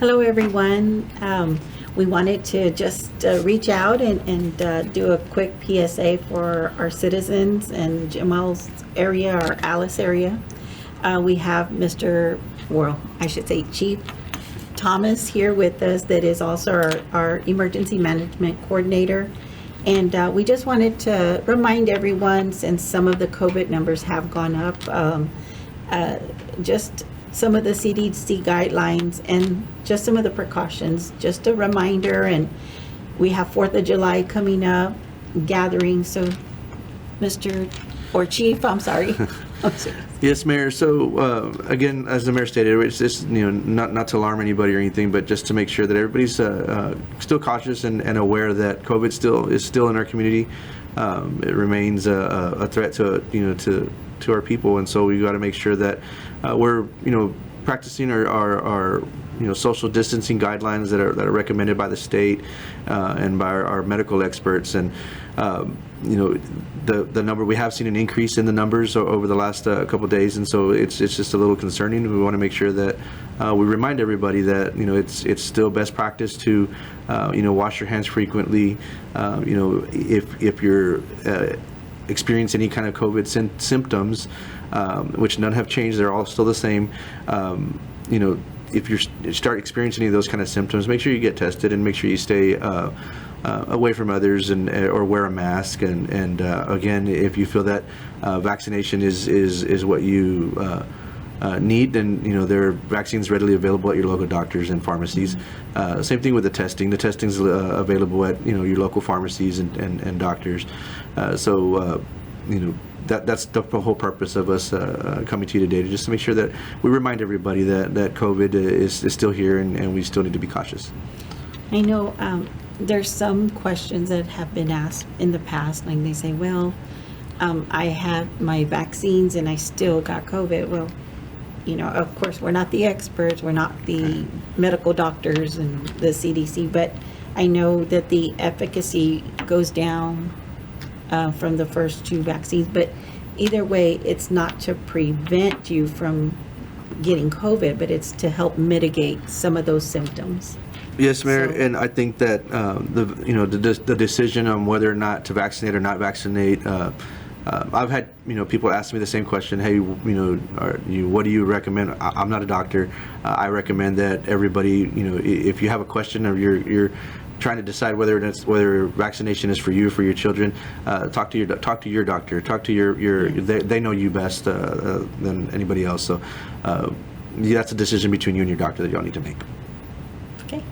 Hello, everyone. We wanted to just reach out and do a quick PSA for our citizens in Jamal's area, or Alice area. We have Chief Thomas here with us, that is also our emergency management coordinator. And we just wanted to remind everyone, since some of the COVID numbers have gone up, just some of the CDC guidelines and just some of the precautions, just a reminder. And we have 4th of July coming up, gathering. So Chief, I'm sorry. Yes, Mayor. So again, as the Mayor stated, it's just, not to alarm anybody or anything, but just to make sure that everybody's still cautious and aware that COVID is still in our community. It remains a threat to our people, and so we got to make sure that we're practicing our social distancing guidelines that are recommended by the state and by our medical experts. And the number, we have seen an increase in the numbers over the last couple of days, and so it's just a little concerning. We want to make sure that we remind everybody that it's still best practice to wash your hands frequently. If you're experiencing any kind of COVID symptoms, which none have changed, they're all still the same. If you start experiencing any of those kind of symptoms, make sure you get tested and make sure you stay away from others or wear a mask. And again, if you feel that vaccination is what you need, then there are vaccines readily available at your local doctors and pharmacies. Same thing with the testing. The testing's available at your local pharmacies and doctors. That's the whole purpose of us coming to you today, just to make sure that we remind everybody that COVID is still here, and we still need to be cautious. I know there's some questions that have been asked in the past, like they say, well, I had my vaccines and I still got COVID. Well, of course, we're not the experts, we're not the medical doctors and the CDC, but I know that the efficacy goes down from the first 2 vaccines. But either way, it's not to prevent you from getting COVID, but it's to help mitigate some of those symptoms. Yes, Mayor, and I think that the decision on whether or not to vaccinate or not vaccinate, I've had people ask me the same question. Hey, what do you recommend? I'm not a doctor. I recommend that everybody, if you have a question or you're trying to decide whether vaccination is for you or for your children, talk to your doctor. Talk to your they know you best than anybody else. So that's a decision between you and your doctor that y'all need to make. Okay.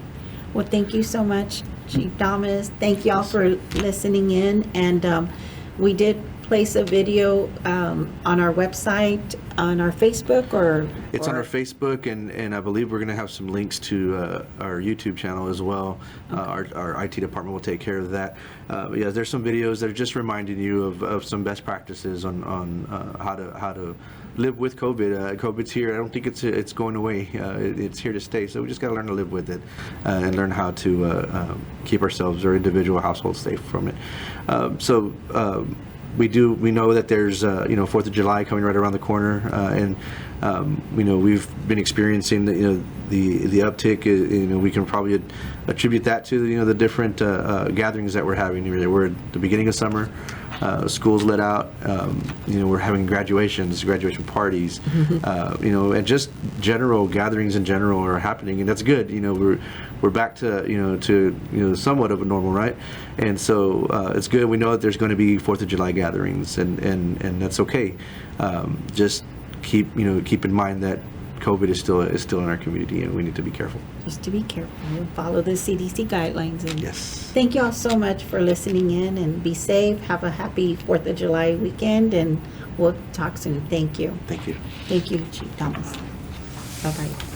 Well, thank you so much, Chief Thomas. Thank you all for listening in. And we did place a video on our website, on our Facebook, or it's on our Facebook, and I believe we're going to have some links to our YouTube channel as well. Okay. Our IT department will take care of that. Yeah, there's some videos that are just reminding you of some best practices on how to live with COVID. COVID's here. I don't think it's going away. It's here to stay. So we just got to learn to live with it and learn how to keep ourselves or individual households safe from it. We know that there's 4th of July coming right around the corner, and we've been experiencing the uptick. We can probably attribute that to the different gatherings that we're having. We're at the beginning of summer, school's let out. We're having graduation parties, and just general gatherings in general are happening, and that's good. We're back to somewhat of a normal, right? And so it's good. We know that there's going to be 4th of July gatherings, and that's okay. Just keep in mind that COVID is still in our community, and we need to be careful. Just to be careful and follow the CDC guidelines. And yes. Thank you all so much for listening in, and be safe. Have a happy 4th of July weekend, and we'll talk soon. Thank you. Thank you. Thank you, Chief Thomas. Bye-bye.